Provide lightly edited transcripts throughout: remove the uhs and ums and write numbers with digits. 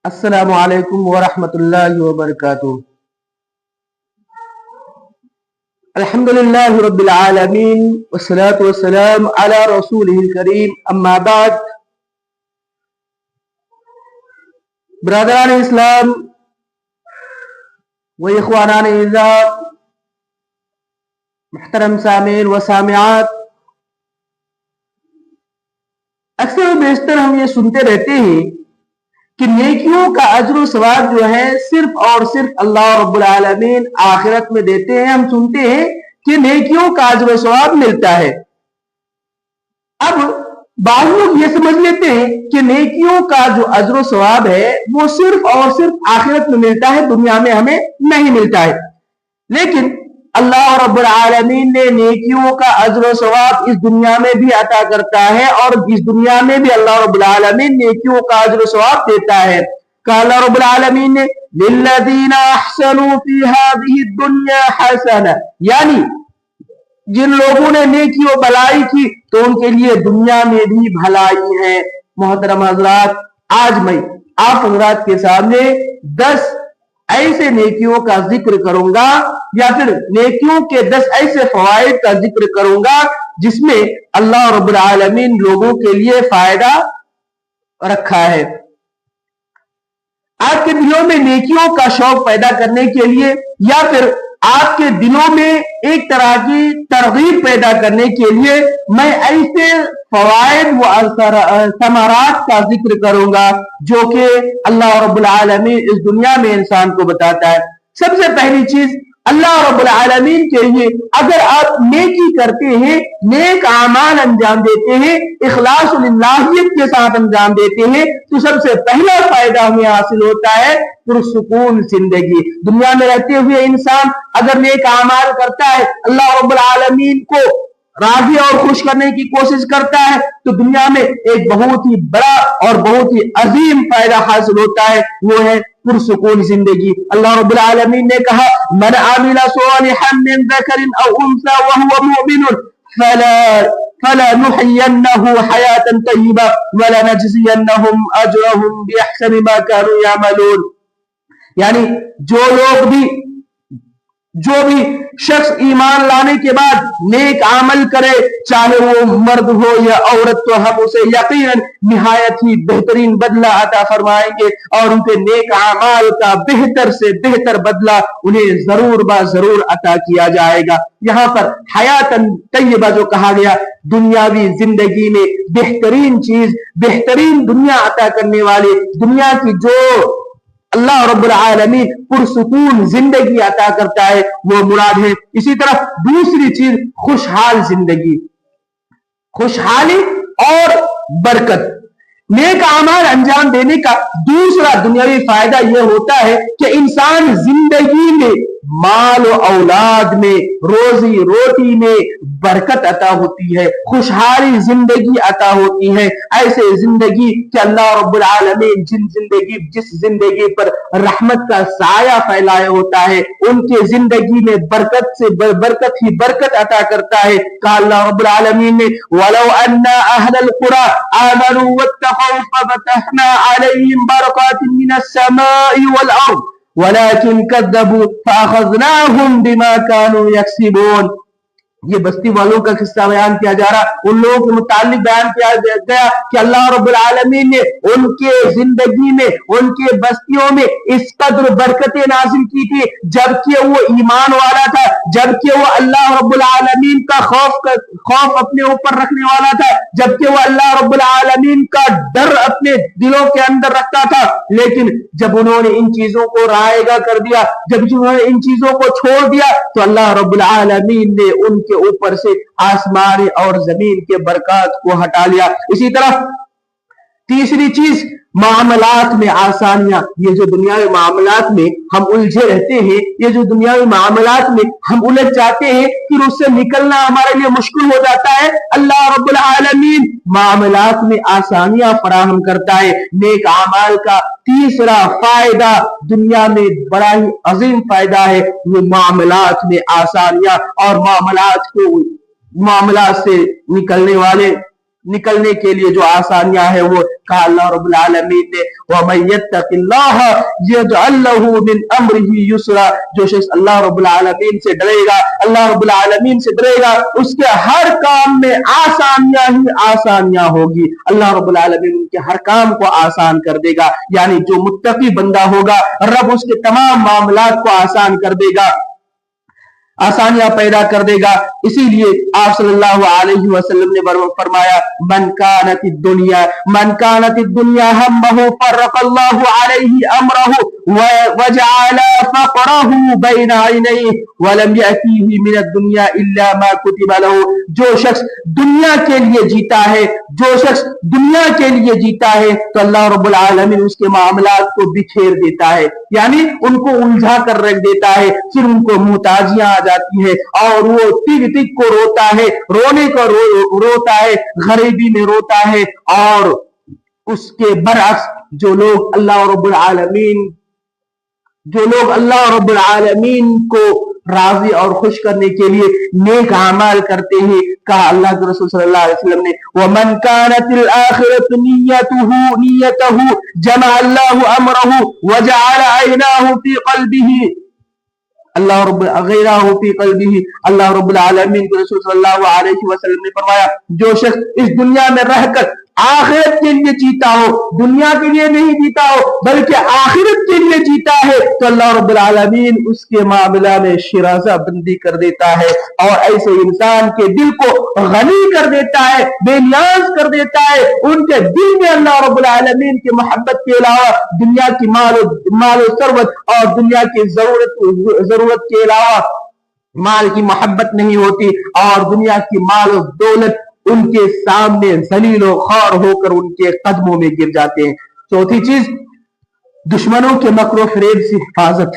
السلام علیکم ورحمۃ اللہ وبرکاتہ۔ الحمد للہ رب العالمین والصلاة والسلام علی رسولہ الکریم، اما بعد۔ برادران اسلام و اخوانان اعزاء، محترم سامعین و سامعات، اکثر و بیشتر ہم یہ سنتے رہتے ہیں کہ نیکیوں کا اجر و ثواب جو ہے صرف اور صرف اللہ رب العالمین آخرت میں دیتے ہیں۔ ہم سنتے ہیں کہ نیکیوں کا اجر و ثواب ملتا ہے۔ اب بعض لوگ یہ سمجھ لیتے ہیں کہ نیکیوں کا جو اجر و ثواب ہے وہ صرف اور صرف آخرت میں ملتا ہے، دنیا میں ہمیں نہیں ملتا ہے۔ لیکن اللہ رب العالمین نے نیکیوں کا اجر و ثواب اس دنیا میں بھی عطا کرتا ہے، اور اس دنیا میں بھی اللہ رب العالمین نیکیوں کا اجر و ثواب دیتا ہے۔ کہ اللہ رب العالمین نے للذین احسنوا فی ہذہ الدنیا حسنہ، یعنی جن لوگوں نے نیکی و بھلائی کی تو ان کے لیے دنیا میں بھی بھلائی ہے۔ محترم حضرات، آج میں آپ حضرات کے سامنے 10 ایسے نیکیوں کا ذکر کروں گا، یا پھر نیکیوں کے 10 ایسے فوائد کا ذکر کروں گا جس میں اللہ رب العالمین لوگوں کے لیے فائدہ رکھا ہے۔ آپ کے دلوں میں نیکیوں کا شوق پیدا کرنے کے لیے، یا پھر آپ کے دلوں میں ایک طرح کی ترغیب پیدا کرنے کے لیے میں ایسے فوائد و ثمرات کا ذکر کروں گا جو کہ اللہ رب العالمین اس دنیا میں انسان کو بتاتا ہے۔ سب سے پہلی چیز، اللہ رب العالمین کے لیے اگر آپ نیکی کرتے ہیں، نیک اعمال انجام دیتے ہیں، اخلاص للہیت کے ساتھ انجام دیتے ہیں، تو سب سے پہلا فائدہ ہمیں حاصل ہوتا ہے پرسکون زندگی۔ دنیا میں رہتے ہوئے انسان اگر نیک اعمال کرتا ہے، اللہ رب العالمین کو راضی اور خوش کرنے کی کوشش کرتا ہے، تو دنیا میں ایک بہت ہی بڑا اور بہت ہی عظیم فائدہ حاصل ہوتا ہے، وہ ہے پرسکون زندگی۔ اللہ رب العالمین نے کہا من عمل صالحا من ذکر او انثى وهو مؤمن فلنحيينه حياة طیبہ ولنجزینهم اجرهم باحسن ما كانوا يعملون، یعنی جو بھی شخص ایمان لانے کے بعد نیک عمل کرے، چاہے وہ مرد ہو یا عورت، تو ہم اسے یقیناً نہایت ہی بہترین بدلہ عطا فرمائیں گے، اور ان کے نیک اعمال کا بہتر سے بہتر بدلہ انہیں ضرور ضرور عطا کیا جائے گا۔ یہاں پر حیات طیبہ جو کہا گیا، دنیاوی زندگی میں بہترین چیز، بہترین دنیا عطا کرنے والے، دنیا کی جو اللہ رب العالمین پرسکون زندگی عطا کرتا ہے وہ مراد ہے۔ اسی طرح دوسری چیز خوشحال زندگی، خوشحالی اور برکت۔ نیک اعمال انجام دینے کا دوسرا دنیاوی فائدہ یہ ہوتا ہے کہ انسان زندگی میں، مال و اولاد میں، روزی روٹی میں برکت عطا ہوتی ہے، خوشحالی زندگی عطا ہوتی ہے۔ ایسے زندگی کہ اللہ رب العالمین جس زندگی پر رحمت کا سایہ پھیلائے ہوتا ہے، ان کے زندگی میں برکت سے برکت ہی برکت عطا کرتا ہے۔ کہ اللہ رب العالمین نے وَلَوْ أَنَّ أَهْلَ الْقُرَىٰ آمَنُوا وَاتَّقَوْا فَفَتَحْنَا عَلَيْهِمْ بَرَكَاتٍ مِّنَ السَّمَاءِ وَالْأَرْضِ وَلَكِنْ كَذَّبُوا فَأَخَذْنَاهُمْ بِمَا كَانُوا يَكْسِبُونَ۔ یہ بستی والوں کا قصہ بیان کیا جا رہا، ان لوگوں کے متعلق بیان کیا گیا کہ اللہ رب العالمین نے ان کے زندگی میں، ان کے بستیوں میں اس قدر برکتیں نازل کی تھی، جبکہ وہ ایمان والا تھا، جبکہ وہ اللہ رب العالمین کا خوف اپنے اوپر رکھنے والا تھا، جبکہ وہ اللہ رب العالمین کا ڈر اپنے دلوں کے اندر رکھتا تھا۔ لیکن جب انہوں نے ان چیزوں کو رائیگاں کر دیا، جب انہوں نے ان چیزوں کو چھوڑ دیا، تو اللہ رب العالمین نے ان کے اوپر سے آسمان اور زمین کے برکات کو ہٹا لیا۔ اسی طرح تیسری چیز، معاملات میں آسانیاں۔ یہ جو دنیاوی معاملات میں ہم الجھے رہتے ہیں، یہ جو دنیاوی معاملات میں ہم الجھ جاتے ہیں، پھر اس سے نکلنا ہمارے لیے مشکل ہو جاتا ہے، اللہ رب العالمین معاملات میں آسانیاں فراہم کرتا ہے۔ نیک اعمال کا تیسرا فائدہ، دنیا میں بڑا ہی عظیم فائدہ ہے، وہ معاملات میں آسانیاں، اور معاملات سے نکلنے والے निकलने के लिए जो आसानियां है वो कहा अल्लाह रब्बुल आलमीन ने वमन यत्तकिल्लाह यजअल लहू मिन अम्रिही युसरा, जो शख्स अल्लाह रब्बुल आलमीन से डरेगा, अल्लाह रब्बुल आलमीन से डरेगा, उसके हर काम में आसानियां ही आसानियां होगी। अल्लाह रब्बुल आलमीन उनके हर काम को आसान कर देगा। यानी जो मुत्तकी बंदा होगा रब उसके तमाम मामलात को आसान कर देगा, आसानियां पैदा कर देगा। इसीलिए आप सल्लल्लाहु अलैहि वसल्लम ने फरमाया मन कानत दुनिया हम्महु फर्रक़ल्लाहु अलैहि अमरहु वजअल फ़क़रहु बैन ऐनैहि वलम यअतीहि मिन दुनिया इल्ला मा कुतिबा लहु। जो शख्स दुनिया के लिए जीता है, जो शख्स दुनिया के लिए जीता है तो अल्लाह रब्बुल आलमीन उसके मामलात को बिखेर देता है, यानी उनको उलझा कर रख देता है। फिर उनको मुहताजियां आ जाती है और वो तिग तिग को रोता है, रोने को रोता है, गरीबी में रोता है। और उसके बरअक्स जो लोग अल्लाह रब्बुल आलमीन को राजी और खुश करने के लिए नेक अमाल करते हैं, कहा अल्लाह के रसूल सल्लल्लाहु अलैहि वसल्लम ने वमन कानतिल आखिरतु नियतहु जमा अल्लाहु अमरहु वजअल ऐनाहु फी क़ल्बिही अल्लाह रब्बुल आलमीन के रसूल सल्लल्लाहु अलैहि वसल्लम ने फरमाया जो शख्स इस दुनिया में रहकर आखिरत के लिए जीता हो, दुनिया के लिए नहीं जीता हो बल्कि आखिरत के लिए जीता है, तो अल्लाह रब्बुल आलमीन उसके मामला में शिराज़ा बंदी कर देता है और ऐसे इंसान के दिल को गनी कर देता है, बेनियाज कर देता है। उनके दिल में अल्लाह रब्बुल आलमीन की मोहब्बत के अलावा दुनिया की माल सरवत और दुनिया की जरूरत के अलावा माल की मोहब्बत नहीं होती और दुनिया की माल दौलत उनके सामने जलीलो खार होकर उनके कदमों में गिर जाते हैं। चौथी चीज, दुश्मनों के मकरो फरेब से हिफाजत।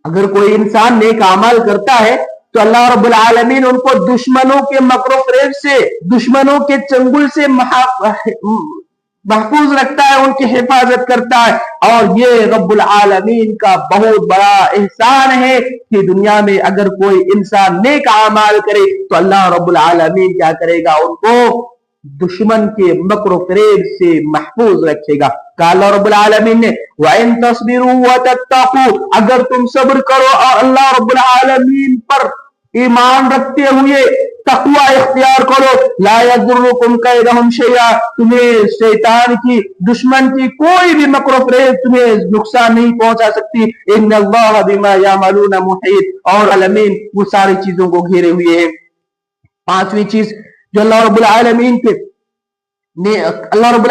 अगर कोई इंसान नेक अमाल करता है तो अल्लाह रब्बुल आलमीन उनको दुश्मनों के मकरो फरेब से, दुश्मनों के चंगुल से महफूज रखता है, उनकी हिफाजत करता है। और ये रब्बुल आलमीन का बहुत बड़ा एहसान है कि दुनिया में अगर कोई इंसान नेक अमाल करे तो अल्लाह रब्बुल आलमीन क्या करेगा, उनको दुश्मन के मकरो फरेब से महफूज रखेगा। कहा अल्लाह रब्बुल आलमीन ने वइन तस्बिरू व तत्तकू, अगर तुम सब्र करो और अल्लाह रब्बुल आलमीन पर ईमान रखते हुए तकवा इख्तियार करो, ला यदुर्रुकुम कैदहुम शैआ, तुम्हें शैतान की, दुश्मन की कोई भी मकरो फरेब तुम्हें नुकसान नहीं पहुंचा सकती। इन्नल्लाह बिमा यामलून मुहीत, और आलमीन वो सारी चीजों को घेरे हुए हैं। पांचवी चीज जो अल्लाह रब्बुल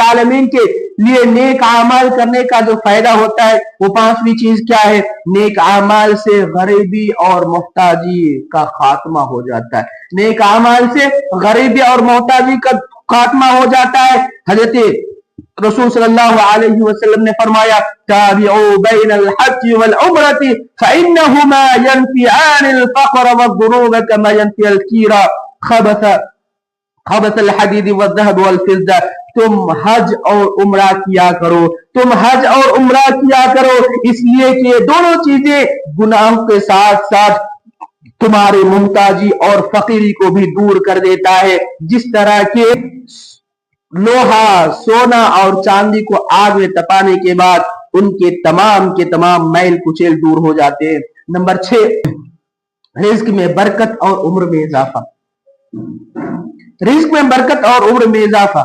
आलमीन के लिए नेक अमाल करने का जो फायदा होता है वो पांचवी चीज क्या है, नेक अमाल से गरीबी और मोहताजी का खात्मा हो जाता है। नेक अमाल से गरीबी और मोहताजी का खात्मा हो जाता है। हजरत रसूल सल्लल्लाहु अलैहि वसल्लम ने फरमाया ताबिऊ बैनल हज वल उम्रती फइन्नहुमा यनफिआनिल फ़क़र वद्दुरूब कमा यनफिअल कीरा खबत हदीद वज़हब वल फिज़्ज़ा। तुम हज और उम्रा किया करो, तुम हज और उम्रा किया करो इसलिए कि ये दोनों चीजें गुनाहों के साथ साथ तुम्हारी मुमताजी और फकीरी को भी दूर कर देता है। जिस तरह के लोहा, सोना और चांदी को आग में तपाने के बाद उनके तमाम के तमाम मैल कुचेल दूर हो जाते हैं। नंबर 6, रिज्क में बरकत और उम्र में इजाफा। रिज्क में बरकत और उम्र में इजाफा।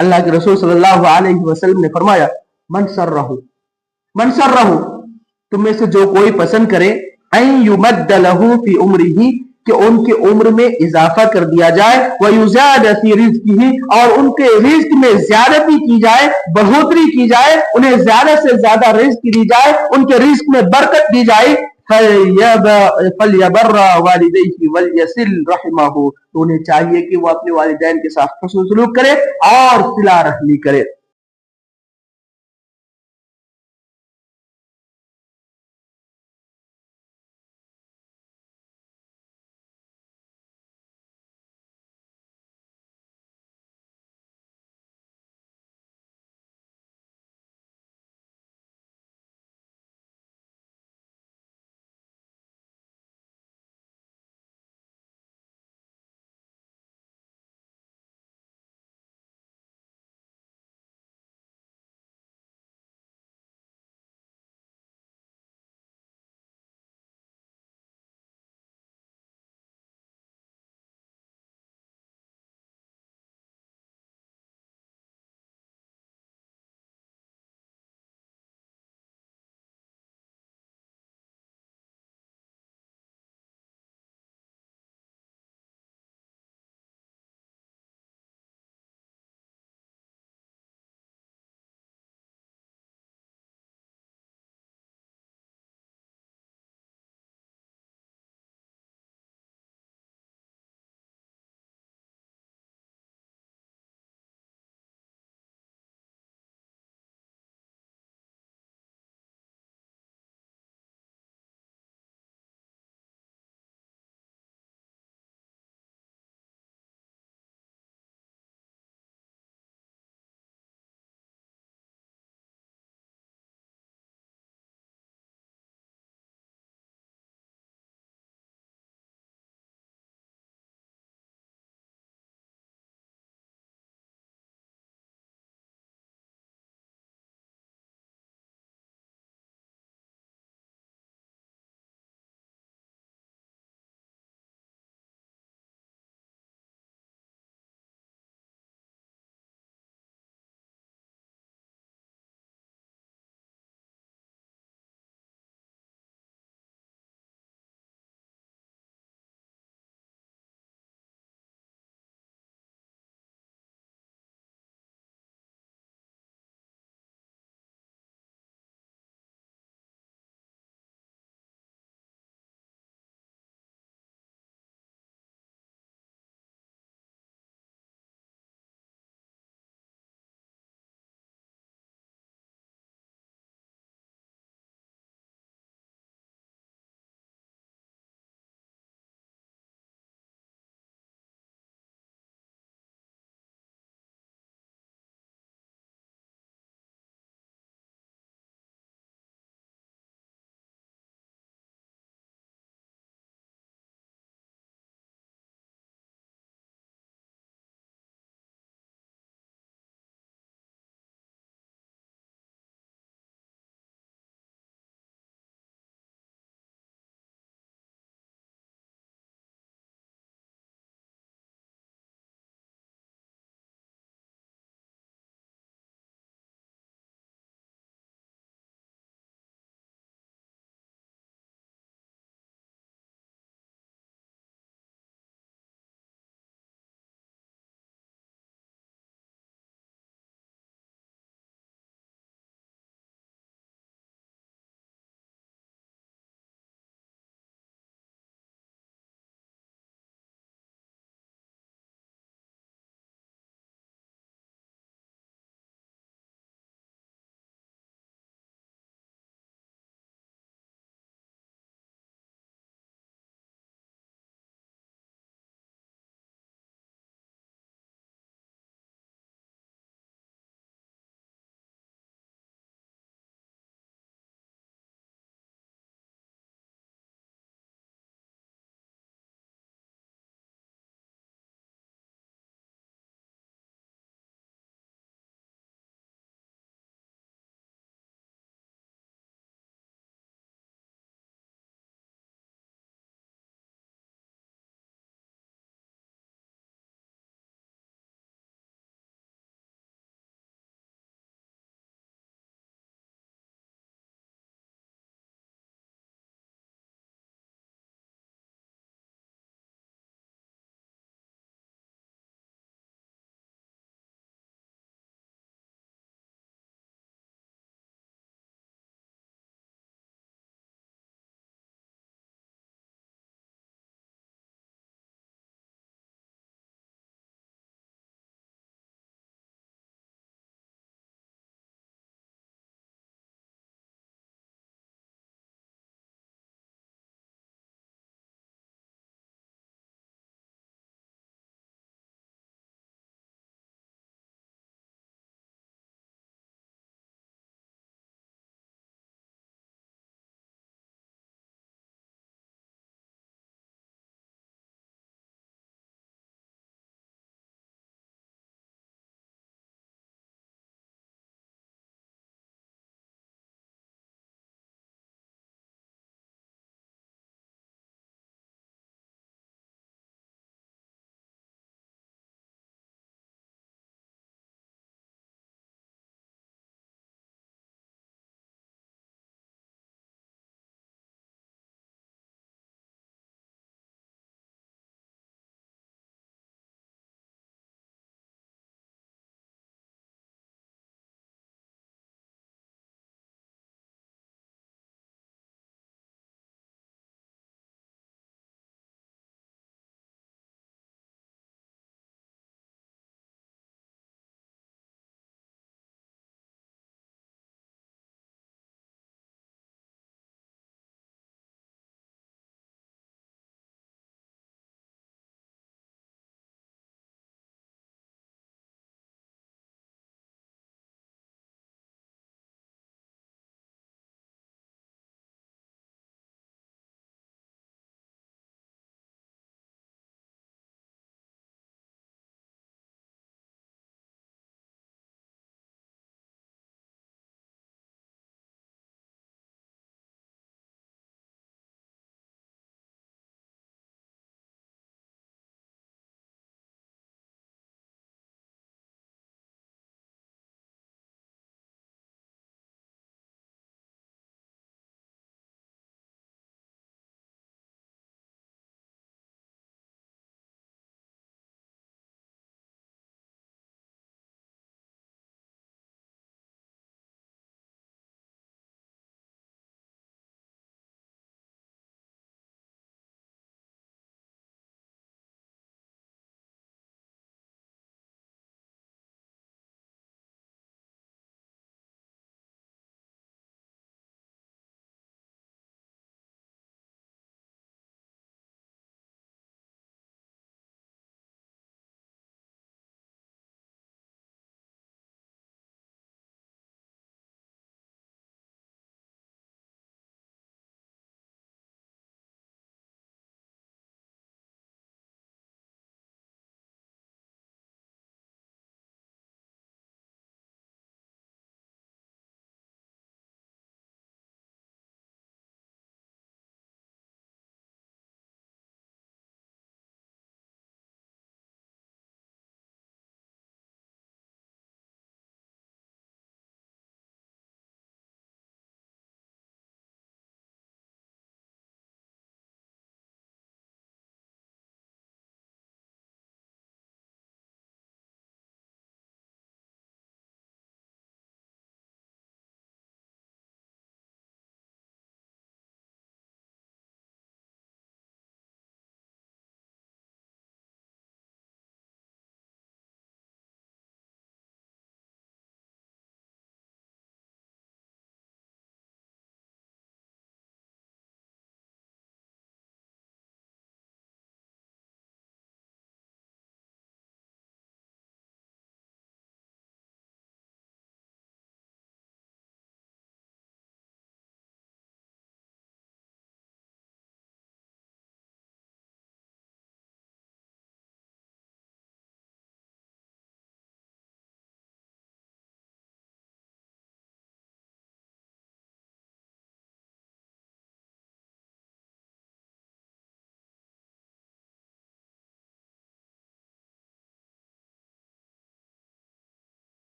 अल्लाह के रसूल सल्लल्लाहु अलैहि वसल्लम ने फरमाया मन सर्रहु, तुम में से जो कोई पसंद करे अन युमद्द लहू फी उम्रिही, कि उनके उम्र में इजाफा कर दिया जाए, व युज़ाद फी रिज़्क़िही, और उनके रिज्क में ज्यादती की जाए, बढ़ोतरी की जाए, उन्हें ज्यादा से ज्यादा रिज्क दी जाए, उनके रिज्क में बरकत दी जाए। फलयबर्रा वालिदैहि वलयसिल रहमहु, तो उन्हें चाहिए कि वो अपने वालिदैन के साथ हुस्न सलूक करे और सिला रहमी करे।